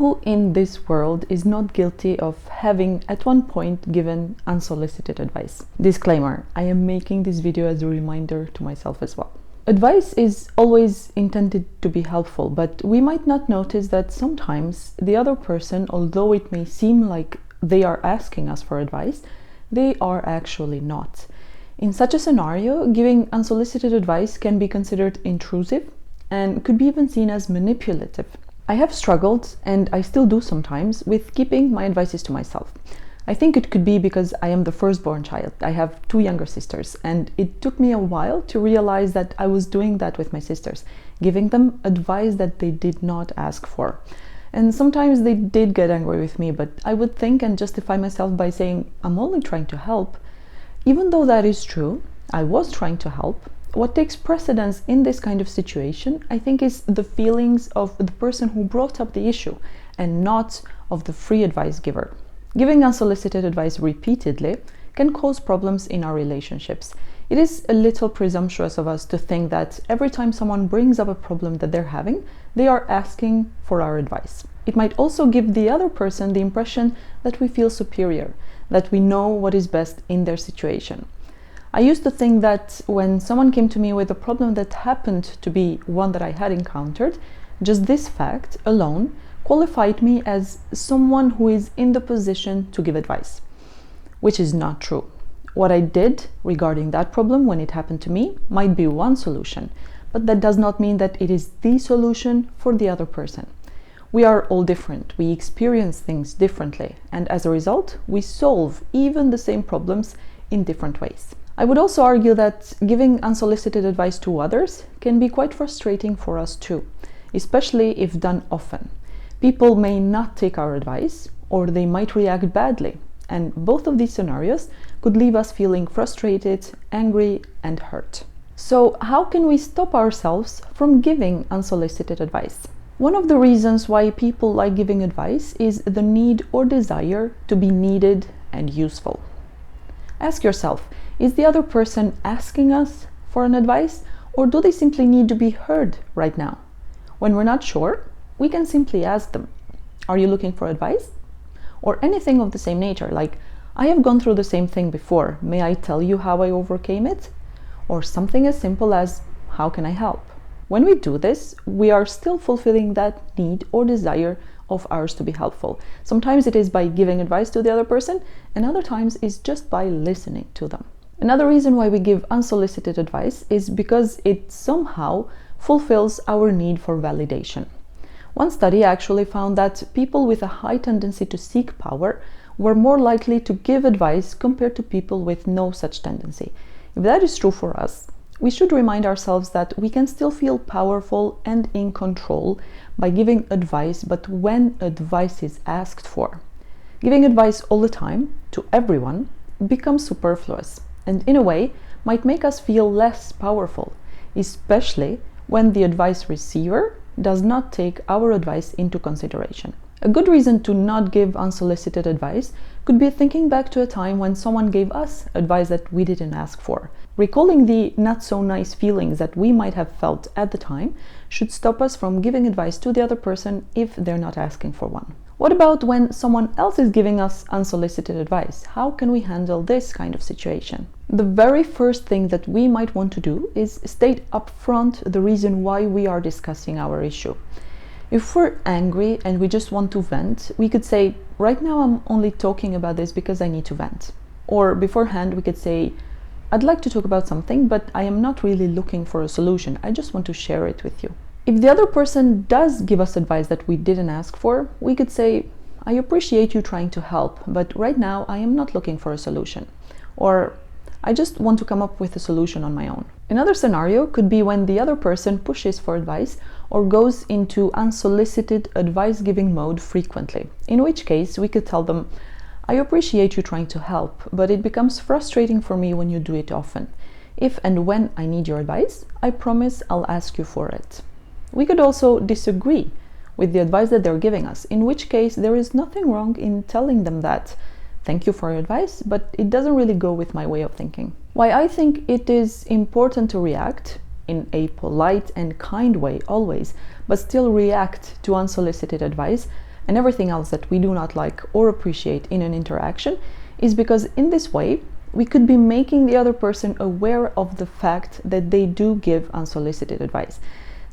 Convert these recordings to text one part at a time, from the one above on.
who in this world is not guilty of having at one point given unsolicited advice? Disclaimer, I am making this video as a reminder to myself as well. Advice is always intended to be helpful, but we might not notice that sometimes the other person, although it may seem like they are asking us for advice, they are actually not. In such a scenario, giving unsolicited advice can be considered intrusive and could be even seen as manipulative. I have struggled, and I still do sometimes, with keeping my advices to myself. I think it could be because I am the firstborn child. I have two younger sisters, and it took me a while to realize that I was doing that with my sisters, giving them advice that they did not ask for. And sometimes they did get angry with me, but I would think and justify myself by saying, I'm only trying to help. Even though that is true, I was trying to help. What takes precedence in this kind of situation, I think, is the feelings of the person who brought up the issue and not of the free advice giver. Giving unsolicited advice repeatedly can cause problems in our relationships. It is a little presumptuous of us to think that every time someone brings up a problem that they're having, they are asking for our advice. It might also give the other person the impression that we feel superior, that we know what is best in their situation. I used to think that when someone came to me with a problem that happened to be one that I had encountered, just this fact alone qualified me as someone who is in the position to give advice, which is not true. What I did regarding that problem when it happened to me might be one solution, but that does not mean that it is the solution for the other person. We are all different, we experience things differently, and as a result, we solve even the same problems in different ways. I would also argue that giving unsolicited advice to others can be quite frustrating for us too, especially if done often. People may not take our advice, or they might react badly, and both of these scenarios could leave us feeling frustrated, angry, and hurt. So how can we stop ourselves from giving unsolicited advice? One of the reasons why people like giving advice is the need or desire to be needed and useful. Ask yourself, is the other person asking us for an advice, or do they simply need to be heard right now? When we're not sure, we can simply ask them, are you looking for advice? Or anything of the same nature, like, I have gone through the same thing before, may I tell you how I overcame it? Or something as simple as, how can I help? When we do this, we are still fulfilling that need or desire of ours to be helpful. Sometimes it is by giving advice to the other person, and other times it's just by listening to them. Another reason why we give unsolicited advice is because it somehow fulfills our need for validation. One study actually found that people with a high tendency to seek power were more likely to give advice compared to people with no such tendency. If that is true for us, we should remind ourselves that we can still feel powerful and in control by giving advice, but when advice is asked for. Giving advice all the time to everyone becomes superfluous, and in a way might make us feel less powerful, especially when the advice receiver does not take our advice into consideration. A good reason to not give unsolicited advice could be thinking back to a time when someone gave us advice that we didn't ask for. Recalling the not so nice feelings that we might have felt at the time should stop us from giving advice to the other person if they're not asking for one. What about when someone else is giving us unsolicited advice? How can we handle this kind of situation? The very first thing that we might want to do is state upfront the reason why we are discussing our issue. If we're angry and we just want to vent, we could say, right now I'm only talking about this because I need to vent. Or beforehand, we could say, I'd like to talk about something, but I am not really looking for a solution. I just want to share it with you. If the other person does give us advice that we didn't ask for, we could say, I appreciate you trying to help, but right now I am not looking for a solution. Or I just want to come up with a solution on my own. Another scenario could be when the other person pushes for advice or goes into unsolicited advice-giving mode frequently, in which case we could tell them, I appreciate you trying to help, but it becomes frustrating for me when you do it often. If and when I need your advice, I promise I'll ask you for it. We could also disagree with the advice that they're giving us, in which case there is nothing wrong in telling them that, thank you for your advice, but it doesn't really go with my way of thinking. Why I think it is important to react in a polite and kind way always, but still react to unsolicited advice and everything else that we do not like or appreciate in an interaction, is because in this way we could be making the other person aware of the fact that they do give unsolicited advice.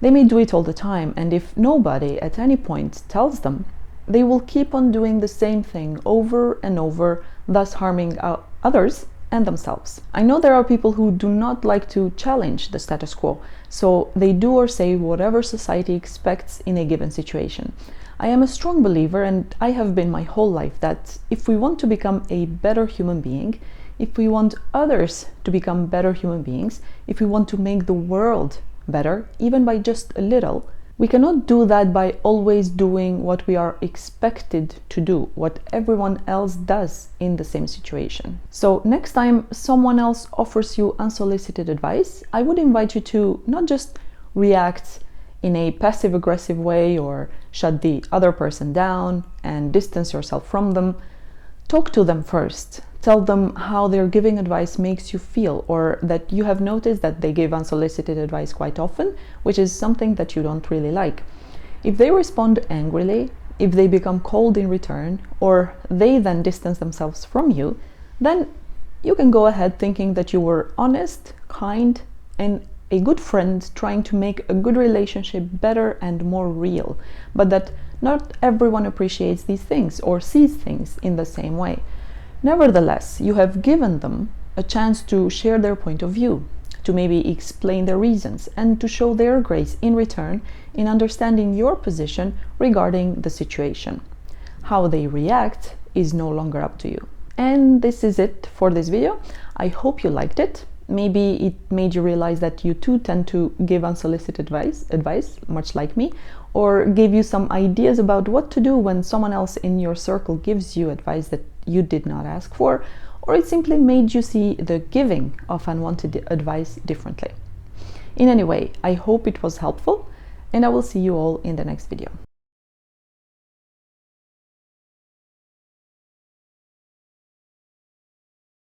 They may do it all the time, and if nobody at any point tells them, they will keep on doing the same thing over and over, thus harming others and themselves. I know there are people who do not like to challenge the status quo, so they do or say whatever society expects in a given situation. I am a strong believer, and I have been my whole life, that if we want to become a better human being, if we want others to become better human beings, if we want to make the world better, even by just a little, we cannot do that by always doing what we are expected to do, what everyone else does in the same situation. So next time someone else offers you unsolicited advice, I would invite you to not just react in a passive-aggressive way or shut the other person down and distance yourself from them. Talk to them first. Tell them how their giving advice makes you feel, or that you have noticed that they give unsolicited advice quite often, which is something that you don't really like. If they respond angrily, if they become cold in return, or they then distance themselves from you, then you can go ahead thinking that you were honest, kind, and a good friend trying to make a good relationship better and more real, but that not everyone appreciates these things or sees things in the same way. Nevertheless, you have given them a chance to share their point of view, to maybe explain their reasons, and to show their grace in return in understanding your position regarding the situation. How they react is no longer up to you. And this is it for this video. I hope you liked it. Maybe it made you realize that you too tend to give unsolicited advice, much like me, or gave you some ideas about what to do when someone else in your circle gives you advice that you did not ask for, or it simply made you see the giving of unwanted advice differently. In any way, I hope it was helpful, and I will see you all in the next video.